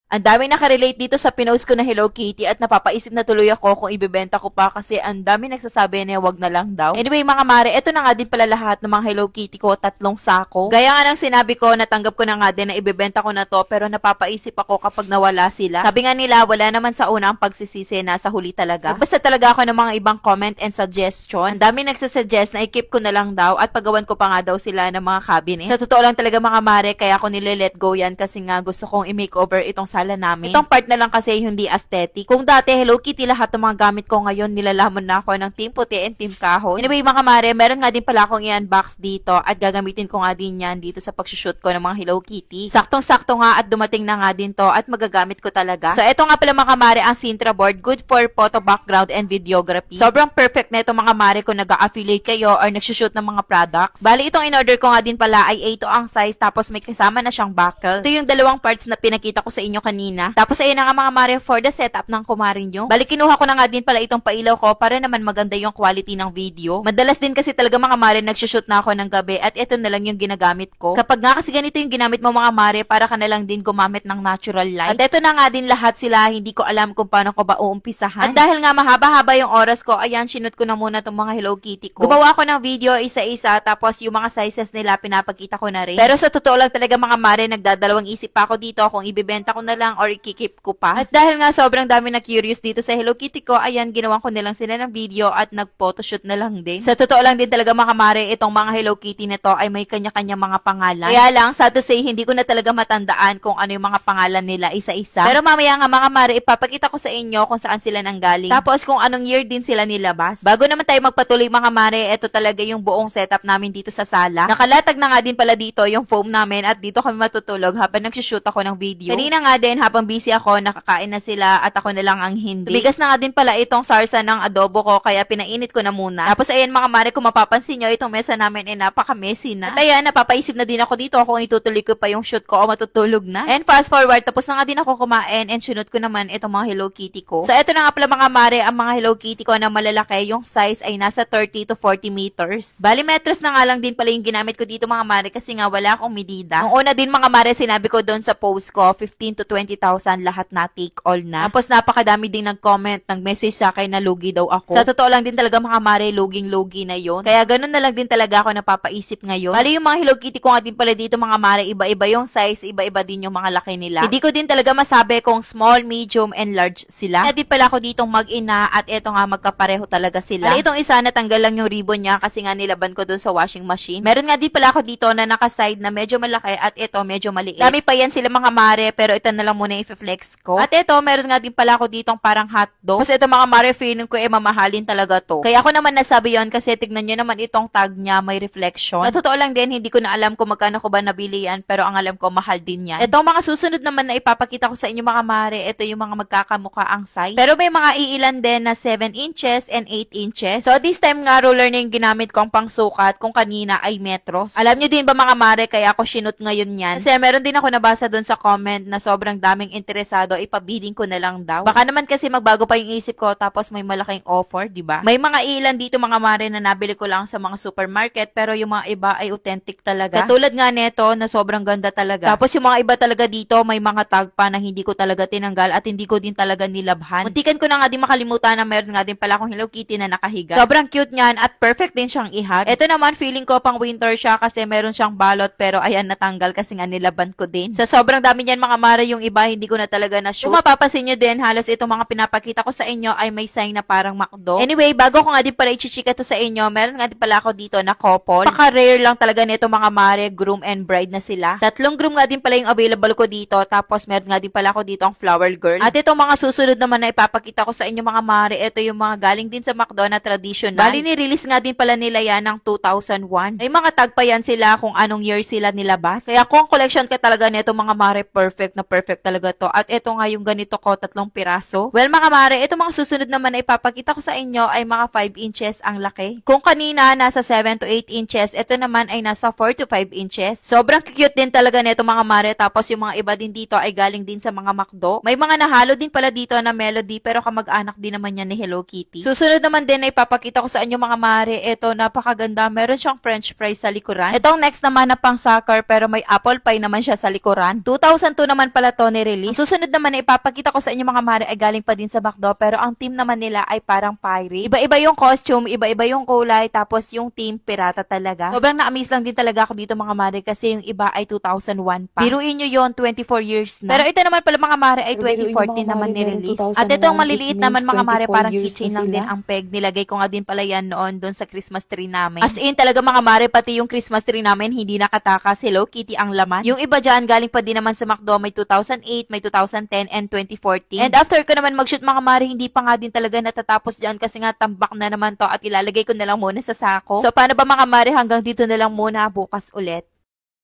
Ang daming nakarelate dito sa pinost ko na Hello Kitty at napapaisip na tuloy ako kung ibebenta ko pa kasi ang dami nagsasabi na wag na lang daw. Anyway mga mare, eto na nga din pala lahat ng mga Hello Kitty ko, 3 sako. Gaya nga ng sinabi ko, natanggap ko na nga din na ibebenta ko na to pero napapaisip ako kapag nawala sila. Sabi nga nila, wala naman sa una ang pagsisisi, nasa huli talaga. Nagbasa talaga ako ng mga ibang comment and suggestion. Ang dami nagsasuggest na i-keep ko na lang daw at pagawan ko pa nga daw sila ng mga cabinet. Sa totoo lang talaga mga mare, kaya ako nile-let go yan kasi nga gusto kong i-makeover itong sala namin. Itong part na lang kasi hindi aesthetic. Kung dati Hello Kitty lahat ng mga gamit ko ngayon, nilalamon na ako ng Team Puti and Team Kahoy. Anyway mga mare, meron nga din pala akong i-unbox dito at gagamitin ko nga din yan dito sa pagsushoot ko ng mga Hello Kitty. Saktong-sakto nga at dumating na nga din to at magagamit ko talaga. So eto nga pala mga mare ang Sintra board, good for photo background and videography. Sobrang perfect na ito mga mare kung nag-affiliate kayo or nagsushoot ng mga products. Bali itong in-order ko nga din pala ay A2 ang size tapos may kasama na siyang buckle. Ito yung dalawang parts na pinakita ko sa inyo kanina. Tapos ayun na nga mga mare for the setup ng kumarin nyo. Bali kinuha ko na nga din pala itong pailaw ko para naman maganda yung quality ng video. Madalas din kasi talaga mga mare nagsushoot na ako ng gabi at ito na lang yung ginagamit ko. Kapag nga kasi ganito yung ginamit mo mga mare, para ka na lang din gumamit ng natural light. At ito na nga din lahat sila, hindi ko alam kung paano ko ba uumpisahan. At dahil nga mahaba-haba yung oras ko, ayan sinut ko na muna itong mga Hello Kitty ko. Gumawa ko ng video isa-isa tapos yung mga sizes nila pinapakita ko na rin. Pero sa totoo lang talaga mga mare, nagdadalawang isip pa ako dito kung ibebenta ko na lang or ikikip ko pa. At dahil nga sobrang dami na curious dito sa Hello Kitty ko, ayan, ginawan ko nilang sila ng video at nag-photoshoot na lang din. Sa totoo lang din talaga mga mare, itong mga Hello Kitty na to ay may kanya-kanya mga pangalan. Kaya lang, sad to say, hindi ko na talaga matandaan kung ano yung mga pangalan nila isa-isa. Pero mamaya nga mga mare, ipapakita ko sa inyo kung saan sila nanggaling. Tapos kung anong year din sila nilabas. Bago naman tayo magpatuloy mga mare, ito talaga yung buong setup namin dito sa sala. Nakalatag na nga din pala dito yung foam namin at dito kami matutulog habang nagsushoot ako ng video. Kanina nga din, habang busy ako, nakakain na sila at ako na lang ang hindi. Bigas na nga din pala itong sarsa ng adobo ko kaya pinainit ko na muna. Tapos ayan mga mare, kung mapapansin nyo, itong mesa namin ay napaka-messy na. At ayan, napapaisip na din ako dito kung itutuloy ko pa yung shoot ko o matutulog na. And fast forward, tapos na nga din ako kumain and sinut ko naman itong mga Hello Kitty ko. So eto na nga pala mga mare, ang mga Hello Kitty ko na malalaki, yung size ay nasa 30 to 40 meters. Bali metros na nga lang din pala yung ginamit ko dito mga mare kasi nga wala akong medida. Nung una din mga mare, sinabi ko doon sa post ko, 15 to 20,000 lahat na take all na. Tapos napakadami ding nag-comment, nag-message sa akin na lugi daw ako. Sa totoo lang din talaga mga mare, luging-lugi na yon. Kaya ganun na lang din talaga ako napapaisip ngayon. Bali yung mga Hello Kitty ko nga din pala dito mga mare, iba-iba yung size, iba-iba din yung mga laki nila. Hindi ko din talaga masabi kung small, medium, and large sila. Kaya din pala ako ditong mag-ina at eto nga magkapareho talaga sila. Bali itong isa natanggal lang yung ribbon niya kasi nga nilaban ko doon sa washing machine. Meron nga din pala ako dito na naka-side na medyo malaki at ito medyo maliit. Dami pa yan sila mga mare pero ito na lang muna i-flex ko. At ito meron nga din pala ako ditong parang hotdog. Kasi ito mga mare feeling ko mamahalin talaga to. Kaya ako naman nasabi yon kasi tignan nyo naman itong tag niya may reflection. Sa totoo lang din hindi ko na alam kung magkano ko ba nabili yan pero ang alam ko mahal din yan. Itong mga susunod naman na ipapakita ko sa inyo mga mare, ito yung mga magkakamukha ang size. Pero may mga iilan din na 7 inches and 8 inches. So this time nga ruler na yung ginamit kong pangsukat kung kanina ay metros. Alam nyo din ba mga mare kaya ako sinut ngayon yan? Kasi meron din ako nabasa doon sa comment na sobrang daming interesado, ipabiling ko na lang daw. Baka naman kasi magbago pa yung isip ko tapos may malaking offer, di ba? May mga ilan dito mga mare na nabili ko lang sa mga supermarket pero yung mga iba ay authentic talaga. Katulad nga neto na sobrang ganda talaga. Tapos yung mga iba talaga dito may mga tag pa na hindi ko talaga tinanggal at hindi ko din talaga nilabhan. Muntikan ko na nga din makalimutan na meron nga din pala akong Hello Kitty na nakahiga. Sobrang cute niyan at perfect din siyang ihag. Ito naman feeling ko pang winter siya kasi meron siyang balot pero ayan natanggal kasi nga nilaban ko din. So sobrang dami niyan mga mare, yung iba hindi ko na talaga na-shoot. Kung mapapansin nyo din, halos itong mga pinapakita ko sa inyo ay may sign na parang McDo. Anyway, bago ko nga din pala i-chika to sa inyo, meron nga din pala ako dito na couple. Paka-rare lang talaga nito mga mare, groom and bride na sila. 3 groom nga din pala yung available ko dito, tapos meron nga din pala ako dito ang flower girl. At itong mga susunod naman na ipapakita ko sa inyo mga mare, ito yung mga galing din sa McDo na traditional. Bali ni-release nga din pala nila yan ng 2001. May mga tag pa yan sila kung anong year sila nilabas. Kaya kung collection ka talaga nito mga mare, perfect na perfect talaga to. At ito nga yung ganito ko, 3 piraso. Well mga mare, ito mga susunod naman na ipapakita ko sa inyo ay mga 5 inches ang laki. Kung kanina nasa 7 to 8 inches, ito naman ay nasa 4 to 5 inches. Sobrang cute din talaga nito mga mare. Tapos yung mga iba din dito ay galing din sa mga McDo. May mga nahalo din pala dito na Melody pero kamag-anak din naman yan ni Hello Kitty. Susunod naman din na ipapakita ko sa inyo mga mare. Ito napakaganda. Meron siyang french fries sa likuran. Itong next naman na pang soccer pero may apple pie naman siya sa likuran. 2002 naman pala to ni-release. Ang susunod naman na ipapakita ko sa inyo mga mare ay galing pa din sa McDo, pero ang team naman nila ay parang pirate. Iba-iba yung costume, iba-iba yung kulay, tapos yung team pirata talaga. Sobrang na-amaze lang din talaga ako dito mga mare kasi yung iba ay 2001 pa. Biruin nyo yon, 24 years na. Pero ito naman pala mga mare ay 2014 naman ni-release. At ito ang maliliit naman mga mare, parang keychain lang din ang peg. Nilagay ko nga din pala yan noon doon sa Christmas tree namin. As in talaga mga mare, pati yung Christmas tree namin hindi nakatakas. Hello Kitty ang laman. Yung iba dyan galing pa din naman sa McDo, may 2008, may 2010, and 2014. And after ko naman mag-shoot mga mare, hindi pa nga din talaga natatapos dyan kasi nga tambak na naman to at ilalagay ko na lang muna sa sako. So paano ba mga mare, hanggang dito na lang muna, bukas ulit.